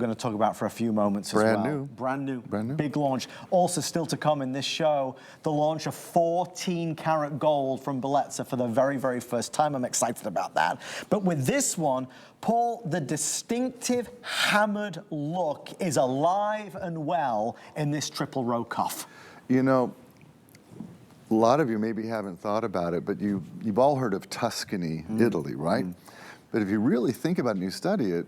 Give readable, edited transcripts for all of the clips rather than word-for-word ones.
going to talk about for a few moments as well. Brand new. Big launch. Also still to come in this show, the launch of 14 karat gold from Bellezza for the very, very first time. I'm excited about that. But with this one, Paul, the distinctive hammered look is alive and well in this TripleRow cuff. You know, a lot of you maybe haven't thought about it, but you've all heard of Tuscany, Italy, right? But if you really think about it and you study it,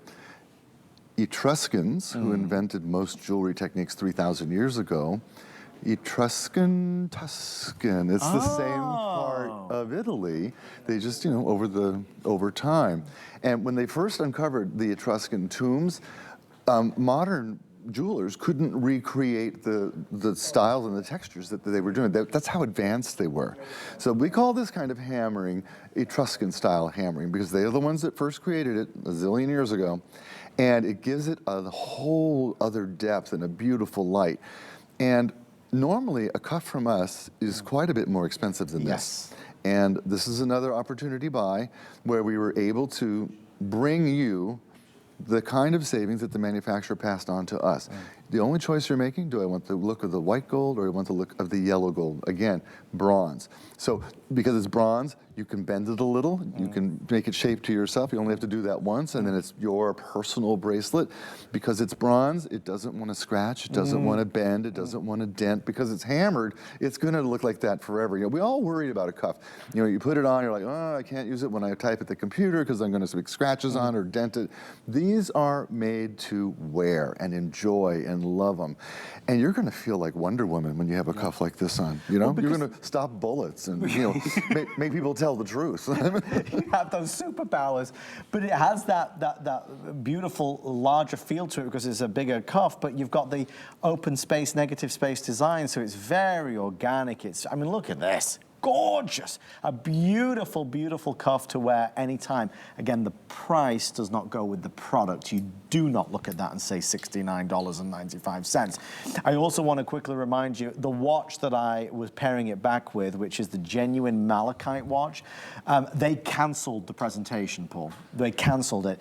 Etruscans, who invented most jewelry techniques 3,000 years ago, Tuscan, it's the same part of Italy. They just, you know, over time. And when they first uncovered the Etruscan tombs, modern jewelers couldn't recreate the styles and the textures that they were doing. That's how advanced they were. So we call this kind of hammering Etruscan style hammering because they are the ones that first created it a zillion years ago. And it gives it a whole other depth and a beautiful light. And normally a cuff from us is quite a bit more expensive than this. And this is another opportunity buy where we were able to bring you the kind of savings that the manufacturer passed on to us. The only choice you're making, do I want the look of the white gold or do I want the look of the yellow gold? Again, bronze. So because it's bronze, you can bend it a little, you can make it shape to yourself. You only have to do that once and then it's your personal bracelet. Because it's bronze, it doesn't want to scratch, it doesn't want to bend, it doesn't want to dent. Because it's hammered, it's going to look like that forever. You know, we all worry about a cuff. You know, you put it on, you're like, oh, I can't use it when I type at the computer because I'm going to make scratches on or dent it. These are made to wear and enjoy and love them. And you're going to feel like Wonder Woman when you have a cuff like this on. You know, you're going to stop bullets and, you know, make people tell the truth. You have those superpowers, but it has that beautiful, larger feel to it because it's a bigger cuff, but you've got the open space, negative space design, so it's very organic. I mean, look at this. Gorgeous. A beautiful, beautiful cuff to wear anytime. Again, the price does not go with the product. You do not look at that and say $69.95. I also want to quickly remind you, the watch that I was pairing it back with, which is the genuine malachite watch, they canceled the presentation, Paul. They canceled it.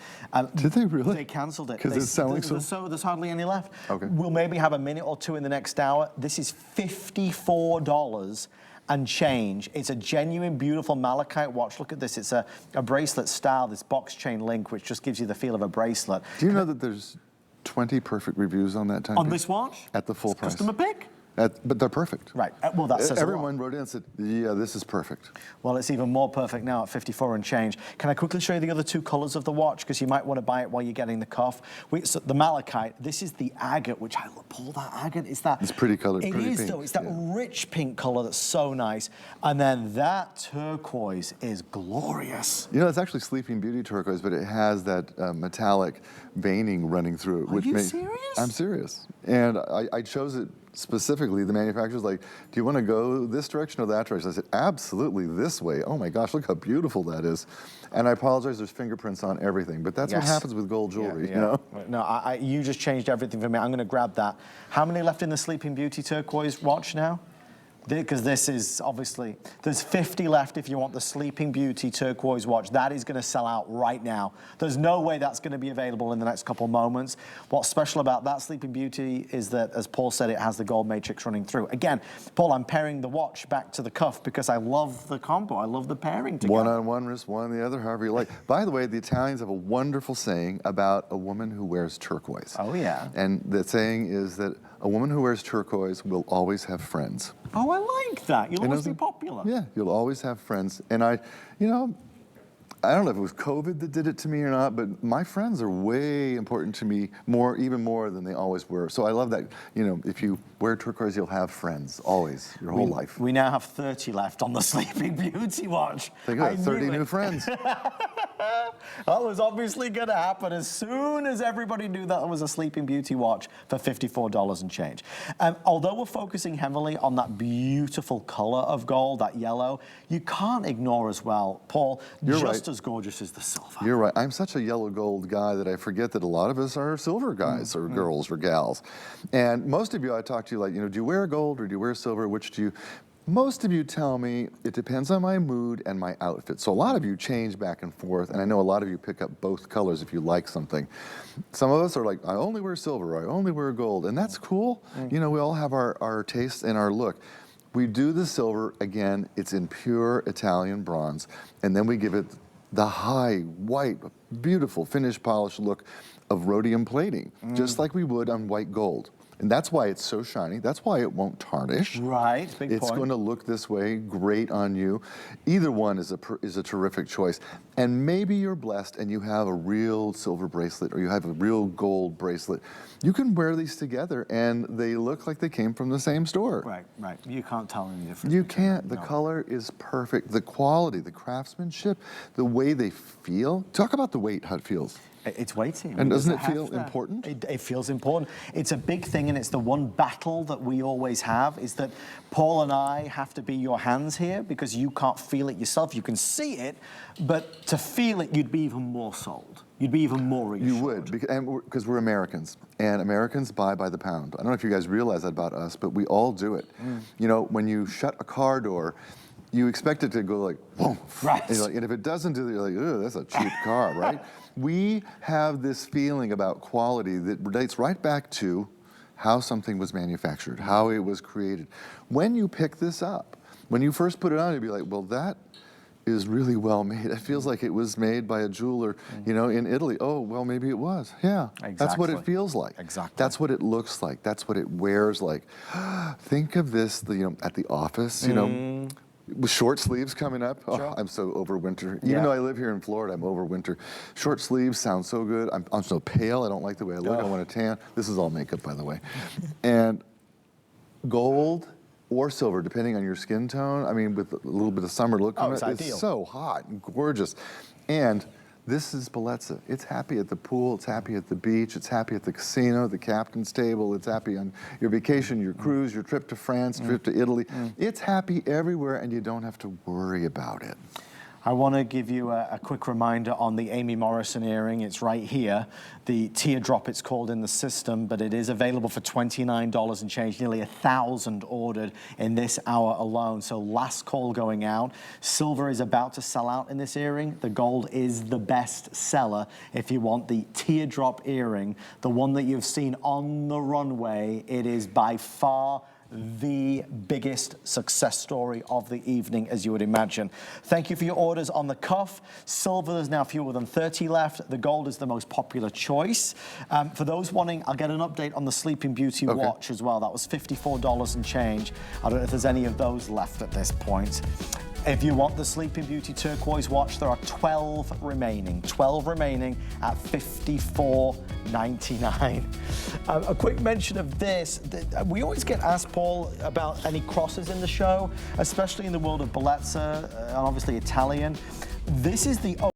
Did they really? They canceled it. Because it's selling so there's hardly any left. Okay. We'll maybe have a minute or two in the next hour. This is $54 and change. It's a genuine, beautiful malachite watch. Look at this. It's a bracelet style, this box chain link, which just gives you the feel of a bracelet. Do you know that there's 20 perfect reviews on that timepiece? On this watch? At the full price. Customer pick? But they're perfect. Right. Well, that says everyone wrote in and said, yeah, this is perfect. Well, it's even more perfect now at 54 and change. Can I quickly show you the other two colors of the watch? Because you might want to buy it while you're getting the cuff. So the malachite, this is the agate, which I love. Paul, that agate is that. It's pretty colored, it pretty is, pink. Though. It's that rich pink color that's so nice. And then that turquoise is glorious. You know, it's actually Sleeping Beauty turquoise, but it has that metallic veining running through it. Are you serious? I'm serious. And I chose it specifically. The manufacturer's like, do you want to go this direction or that direction? I said, absolutely this way. Oh my gosh, look how beautiful that is. And I apologize, there's fingerprints on everything, but that's what happens with gold jewelry, you know? No, you just changed everything for me. I'm going to grab that. How many left in the Sleeping Beauty turquoise watch now? Because this is obviously, there's 50 left if you want the Sleeping Beauty turquoise watch. That is going to sell out right now. There's no way that's going to be available in the next couple moments. What's special about that Sleeping Beauty is that, as Paul said, it has the gold matrix running through. Again, Paul, I'm pairing the watch back to the cuff because I love the combo. I love the pairing together. One on one wrist, one on the other, however you like. By the way, the Italians have a wonderful saying about a woman who wears turquoise. Oh, yeah. And the saying is that a woman who wears turquoise will always have friends. Oh, I like that. You'll always be popular. Yeah, you'll always have friends. And you know, I don't know if it was COVID that did it to me or not, but my friends are way important to me, even more than they always were. So I love that, you know, if you wear turquoise, you'll have friends, always, your whole life. We now have 30 left on the Sleeping Beauty watch. They got 30 new friends. That was obviously going to happen as soon as everybody knew that it was a Sleeping Beauty watch for $54 and change. Although we're focusing heavily on that beautiful color of gold, that yellow, you can't ignore as well, Paul, just as gorgeous as the silver. You're right. I'm such a yellow gold guy that I forget that a lot of us are silver guys or girls or gals. And most of you, I talk to you like, you know, do you wear gold or do you wear silver? Which do you? Most of you tell me it depends on my mood and my outfit. So a lot of you change back and forth, and I know a lot of you pick up both colors if you like something. Some of us are like, I only wear silver, I only wear gold, and that's cool. You know, we all have our taste and our look. We do the silver, again, it's in pure Italian bronze, and then we give it the high, white, beautiful, finished, polished look of rhodium plating, just like we would on white gold. And that's why it's so shiny. That's why it won't tarnish. Right, big point. It's going to look this way, great on you. Either one is a terrific choice. And maybe you're blessed and you have a real silver bracelet or you have a real gold bracelet. You can wear these together and they look like they came from the same store. Right, right. You can't tell any difference. You can't. The color is perfect. The quality, the craftsmanship, the way they feel. Talk about the weight, how it feels. It's weighty. And doesn't it feel important? It feels important. It's a big thing, and it's the one battle that we always have, is that Paul and I have to be your hands here because you can't feel it yourself. You can see it, but to feel it, you'd be even more sold. You'd be even more reassured. You would, because we're Americans, and Americans buy by the pound. I don't know if you guys realize that about us, but we all do it. You know, when you shut a car door, you expect it to go like, boom. Right. And if it doesn't do that, you're like, oh, that's a cheap car, right? We have this feeling about quality that relates right back to how something was manufactured, how it was created. When you pick this up, when you first put it on, you'd be like, well, that is really well made. It feels like it was made by a jeweler, you know, in Italy. Oh, well, maybe it was. Yeah, exactly. That's what it feels like. Exactly. That's what it looks like. That's what it wears like. Think of this, you know, at the office, you know, with short sleeves coming up. Oh, Sure. I'm so over winter. Even though I live here in Florida, I'm over winter. Short sleeves sound so good. I'm so pale. I don't like the way I look. I want a tan. This is all makeup, by the way. And gold or silver, depending on your skin tone. I mean, with a little bit of summer look on it, it's so hot and gorgeous. And this is Bellezza. It's happy at the pool, it's happy at the beach, it's happy at the casino, the captain's table, it's happy on your vacation, your cruise, your trip to France, trip to Italy. It's happy everywhere and you don't have to worry about it. I want to give you a quick reminder on the Amy Morrison earring. It's right here. The teardrop, it's called in the system, but it is available for $29 and change. Nearly 1,000 ordered in this hour alone. So last call going out. Silver is about to sell out in this earring. The gold is the best seller if you want the teardrop earring, the one that you've seen on the runway. It is by far the biggest success story of the evening, as you would imagine. Thank you for your orders on the cuff. Silver, there's now fewer than 30 left. The gold is the most popular choice. For those wanting, I'll get an update on the Sleeping Beauty watch as well. That was $54 and change. I don't know if there's any of those left at this point. If you want the Sleeping Beauty turquoise watch, there are 12 remaining. 12 remaining at $54.99. A quick mention of this. We always get asked, Paul, about any crosses in the show, especially in the world of Bellezza and obviously Italian. This is the